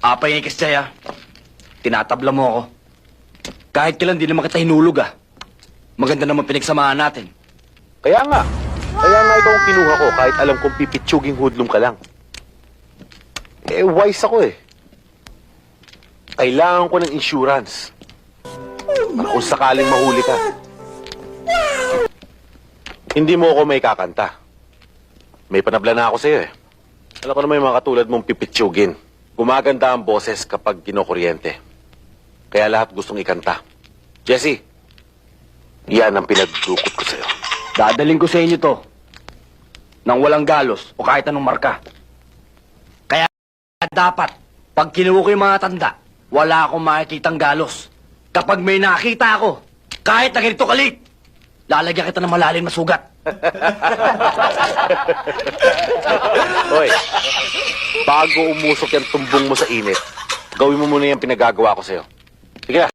Apay ni Kestya, tinatabla mo ako. Kahit kailan di naman kita hinulog Maganda naman pinagsamahan natin. Kaya nga ikaw ang kinuha ko kahit alam kong pipitsuging hudlum ka lang. Wise ako Kailangan ko ng insurance. Para kung sakaling mahuli ka. Hindi mo ako may kakanta. May panabla na ako sa'yo Alam ko naman yung mga katulad mong pipitsugin. Gumaganda ang boses kapag kinukuryente. Kaya lahat gustong ikanta. Jesse, yan ang pinagdukot ko sa'yo. Dadaling ko sa inyo to. Nang walang galos o kahit anong marka. Kaya dapat, pag kinuha ko yung mga tanda, wala akong makikitang galos. Kapag may nakita ako, kahit na ganito kalit, lalagyan kita ng malalim na sugat. Hoy, bago umusok yung tumbong mo sa init, gawin mo muna yung pinagagawa ko sa'yo. Sige na.